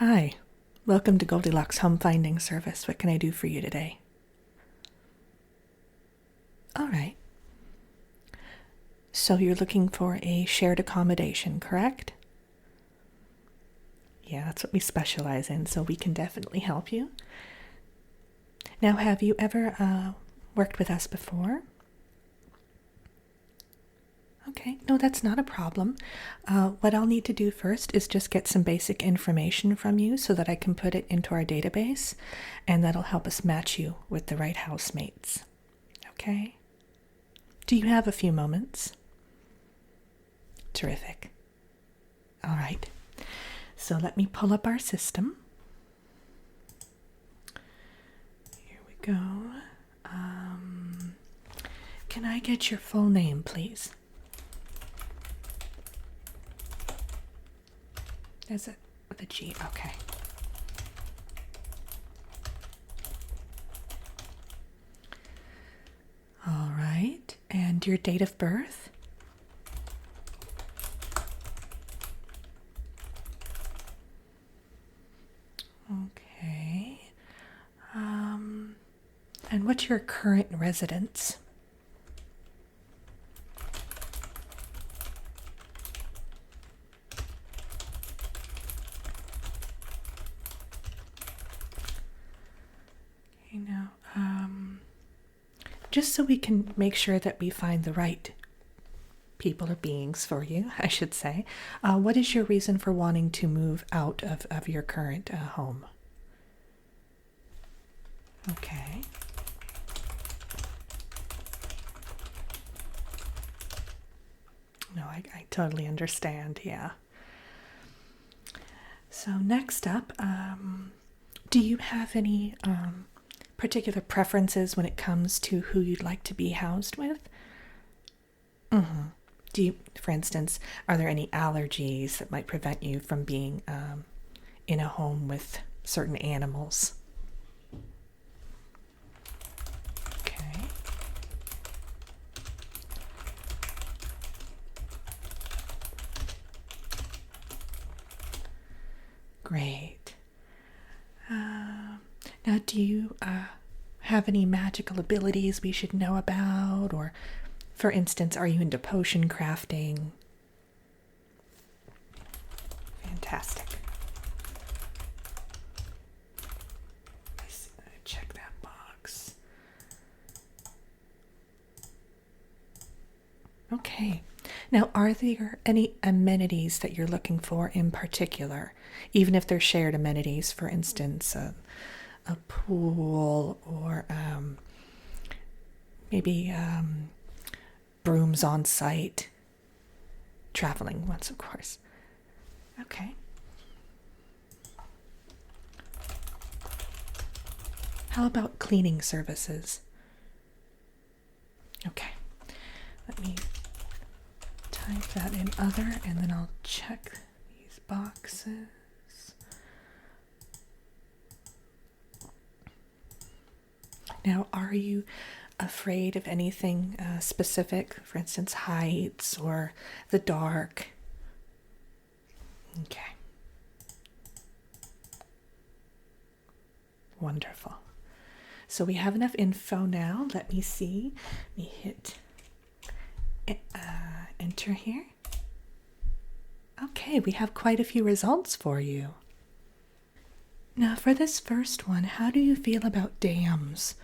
Hi, welcome to Goldilocks Home Finding Service. What can I do for you today? All right. So you're looking for a shared accommodation, correct? Yeah, that's what we specialize in, so we can definitely help you. Now, have you ever worked with us before? Okay, no, that's not a problem. What I'll need to do first is just get some basic information from you so that I can put it into our database, and that'll help us match you with the right housemates. Okay? Do you have a few moments? Terrific. All right. So let me pull up our system. Here we go. Can I get your full name, please? Is it with a G? Okay. All right. And your date of birth? Okay. And what's your current residence? Okay, now, just so we can make sure that we find the right people or beings for you, I should say, what is your reason for wanting to move out of your current home? Okay. No, I totally understand, yeah. So next up, do you have any particular preferences when it comes to who you'd like to be housed with? Mm-hmm. Do you, for instance, are there any allergies that might prevent you from being in a home with certain animals? Okay. Great. Now, do you have any magical abilities we should know about? Or, for instance, are you into potion crafting? Fantastic. Check that box. Okay. Now, are there any amenities that you're looking for in particular? Even if they're shared amenities, for instance, a pool or maybe brooms on site, traveling ones, of course. Okay. How about cleaning services? Okay. Let me type that in other, and then I'll check these boxes. Now, are you afraid of anything specific? For instance, heights or the dark? Okay. Wonderful. So we have enough info now. Let me see. Let me hit enter here. Okay, we have quite a few results for you. Now, for this first one, how do you feel about dams?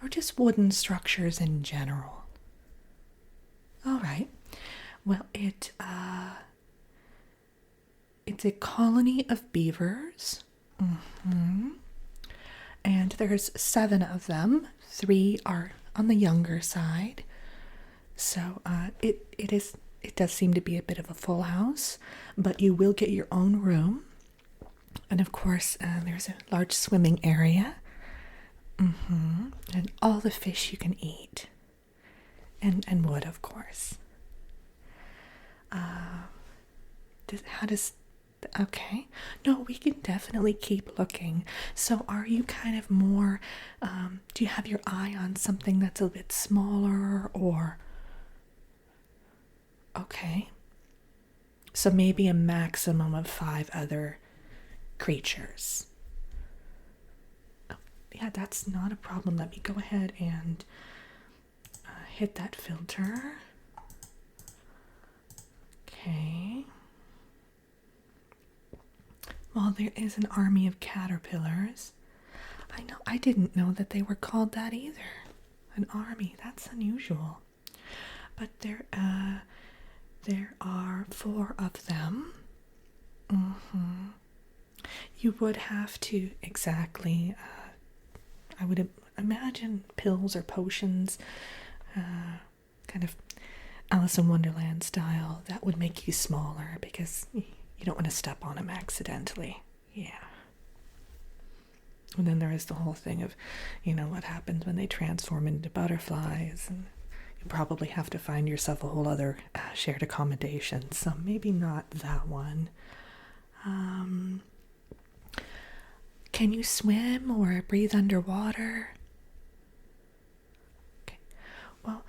Or just wooden structures in general? All right. Well, it's a colony of beavers. And there's 7 of them. 3 are on the younger side. So it does seem to be a bit of a full house, but you will get your own room. And of course, there's a large swimming area. And all the fish you can eat. And wood, of course. Okay. No, we can definitely keep looking. So are you kind of more, do you have your eye on something that's a bit smaller or? Okay. So maybe a maximum of 5 other creatures. Oh, yeah, that's not a problem. Let me go ahead and hit that filter. Okay. Well, there is an army of caterpillars. I know, I didn't know that they were called that either. An army, that's unusual. But there are 4 of them. You would have to exactly, I would imagine pills or potions, kind of Alice in Wonderland style, that would make you smaller because you don't want to step on them accidentally. Yeah. And then there is the whole thing of, what happens when they transform into butterflies, and you probably have to find yourself a whole other shared accommodation, so maybe not that one. Can you swim or breathe underwater? Okay. Well,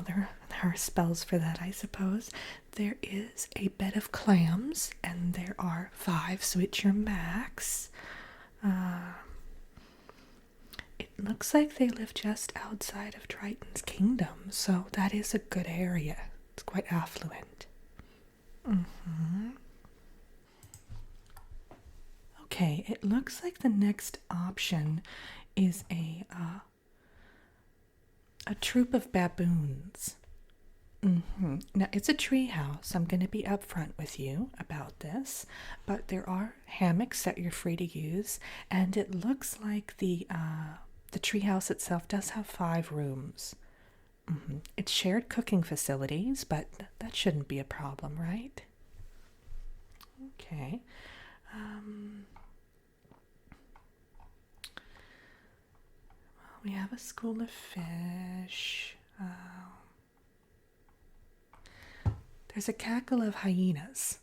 there are spells for that, I suppose. There is a bed of clams, and there are 5, so it's your max. It looks like they live just outside of Triton's kingdom, so that is a good area. It's quite affluent. Okay, it looks like the next option is a troop of baboons. Now, it's a tree house. I'm going to be upfront with you about this, but there are hammocks that you're free to use, and it looks like the tree house itself does have 5 rooms. It's shared cooking facilities, but that shouldn't be a problem, right? Okay. We have a school of fish. There's a cackle of hyenas.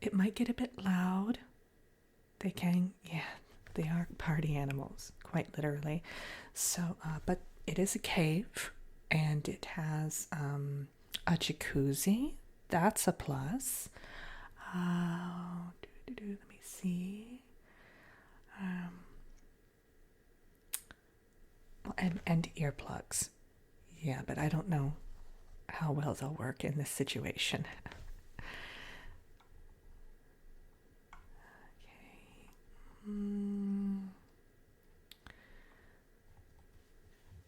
It might get a bit loud. They are party animals, quite literally. So, but it is a cave, and it has a jacuzzi. That's a plus. Let me see. And earplugs. Yeah, but I don't know how well they'll work in this situation. Okay.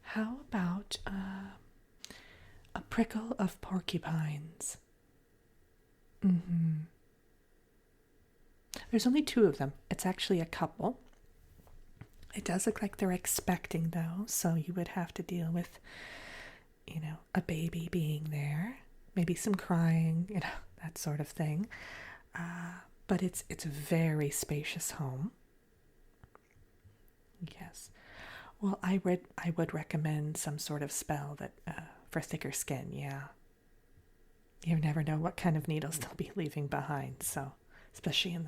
How about a prickle of porcupines? There's only 2 of them. It's actually a couple. It does look like they're expecting, though, so you would have to deal with, a baby being there, maybe some crying, that sort of thing. But it's a very spacious home. Yes. Well, I would recommend some sort of spell that for thicker skin. Yeah. You never know what kind of needles they'll be leaving behind. So, especially in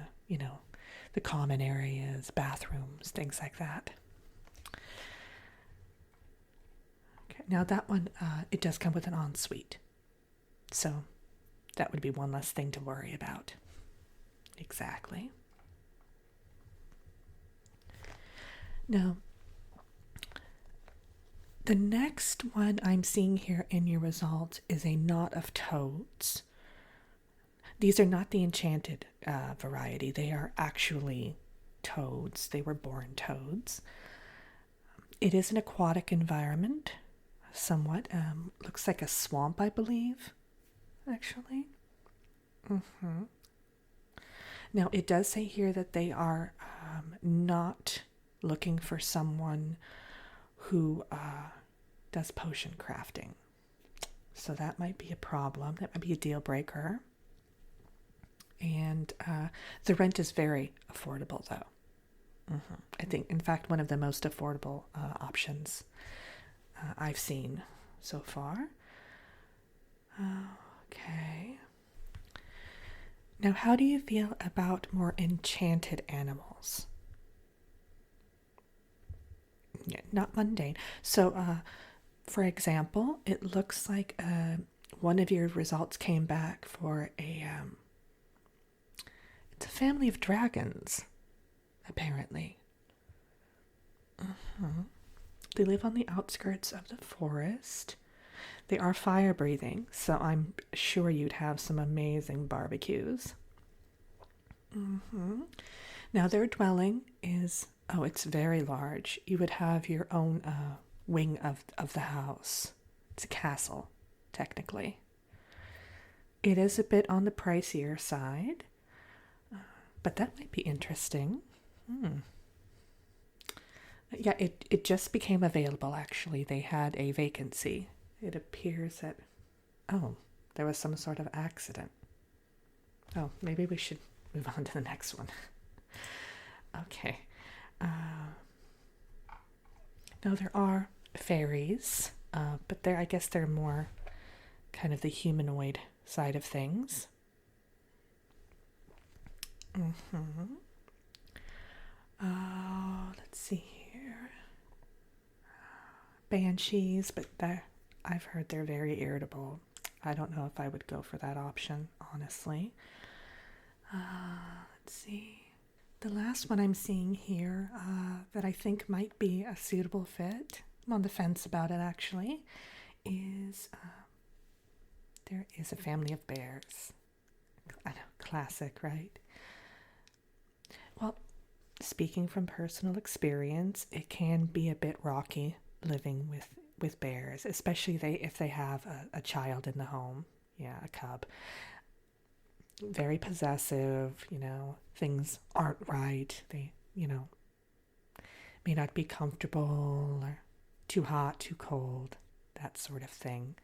the common areas, bathrooms, things like that. Okay. Now that one, it does come with an ensuite. So that would be one less thing to worry about. Exactly. Now, the next one I'm seeing here in your results is a knot of toads. These are not the enchanted variety. They are actually toads. They were born toads. It is an aquatic environment, somewhat. Looks like a swamp, I believe, actually. Now, it does say here that they are not looking for someone who does potion crafting. So that might be a problem. That might be a deal breaker. And the rent is very affordable, though. I think, in fact, one of the most affordable options I've seen so far. Okay. Now, how do you feel about more enchanted animals? Yeah, not mundane. So, for example, it looks like one of your results came back for it's a family of dragons, apparently. They live on the outskirts of the forest. They are fire breathing, so I'm sure you'd have some amazing barbecues. Now, their dwelling is, oh, it's very large. You would have your own wing of the house. It's a castle, technically. It is a bit on the pricier side, but that might be interesting. Yeah, it just became available, actually. They had a vacancy. It appears that, oh, there was some sort of accident. Oh, maybe we should move on to the next one. Okay. Now, there are fairies, but I guess they're more kind of the humanoid side of things. Let's see here. Banshees, but I've heard they're very irritable. I don't know if I would go for that option, honestly. Let's see. The last one I'm seeing here that I think might be a suitable fit, I'm on the fence about it actually, is there is a family of bears. I know, classic, right? Well, speaking from personal experience, it can be a bit rocky living with bears, especially if they have a child in the home. Yeah, a cub. Very possessive, things aren't right. They, may not be comfortable or too hot, too cold, that sort of thing.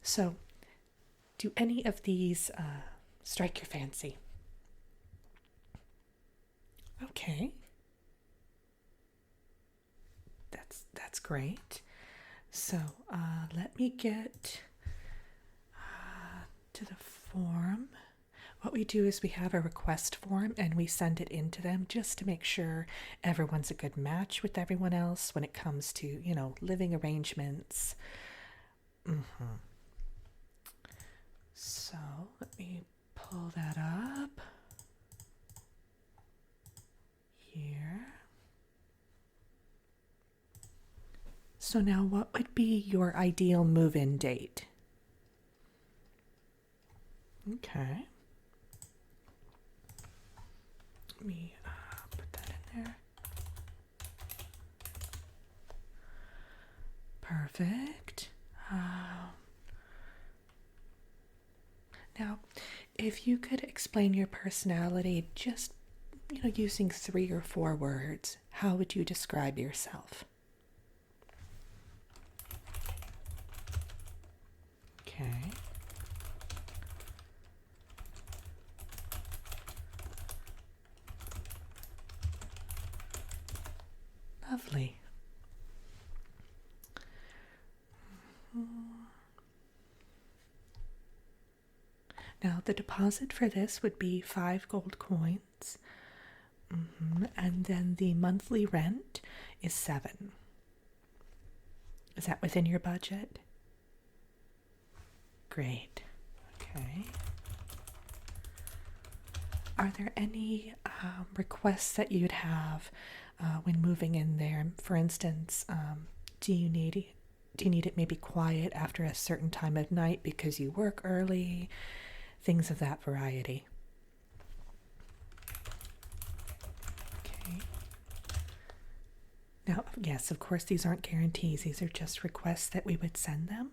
So, do any of these strike your fancy? Okay. That's great. So, let me get to the form. What we do is we have a request form and we send it in to them just to make sure everyone's a good match with everyone else when it comes to, living arrangements. So let me pull that up here. So now what would be your ideal move-in date? Okay. Let me put that in there. Perfect. Now, if you could explain your personality just, using 3 or 4 words, how would you describe yourself? Okay. Lovely. Now, the deposit for this would be 5 gold coins. And then the monthly rent is 7. Is that within your budget? Great. Okay. Are there any requests that you'd have when moving in there? For instance, do you need it maybe quiet after a certain time of night because you work early? Things of that variety. Okay. Now, yes, of course, these aren't guarantees. These are just requests that we would send them.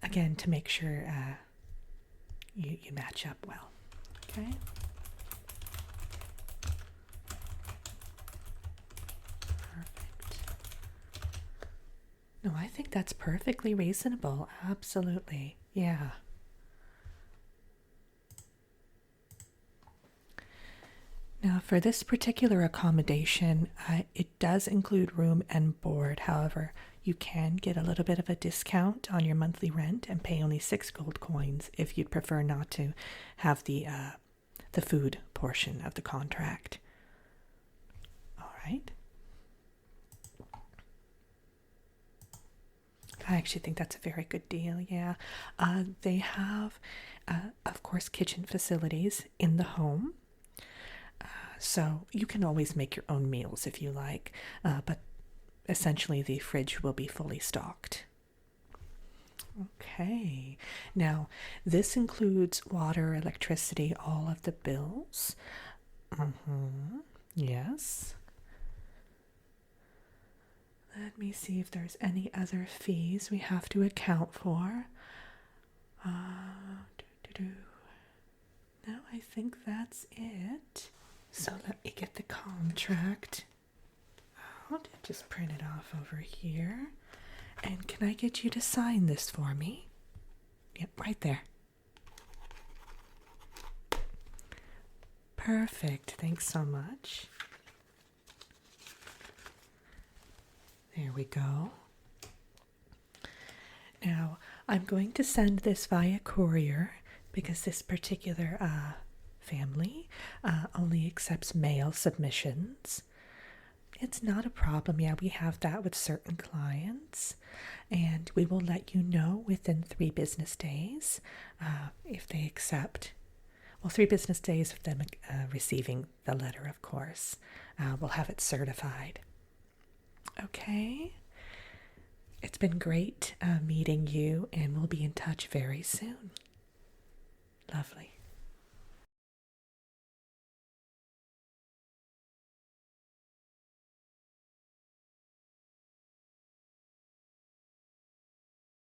Again, to make sure you match up well. Okay. Perfect. No, I think that's perfectly reasonable. Absolutely. Yeah. Now, for this particular accommodation, it does include room and board. However, you can get a little bit of a discount on your monthly rent and pay only 6 gold coins if you'd prefer not to have the food portion of the contract. All right. I actually think that's a very good deal. Yeah. They have, of course, kitchen facilities in the home. So you can always make your own meals if you like, but essentially the fridge will be fully stocked. Okay. Now, this includes water, electricity, all of the bills. Mm-hmm. Yes. Let me see if there's any other fees we have to account for. Doo-doo-doo. No, I think that's it. So let me get the contract out. Just print it off over here. And can I get you to sign this for me? Yep, right there. Perfect. Thanks so much. There we go. Now, I'm going to send this via courier because this particular family only accepts mail submissions. It's not a problem. Yeah, we have that with certain clients, and we will let you know within 3 business days if they accept. Well, 3 business days of them receiving the letter, of course. We'll have it certified. Okay. It's been great meeting you, and we'll be in touch very soon. Lovely.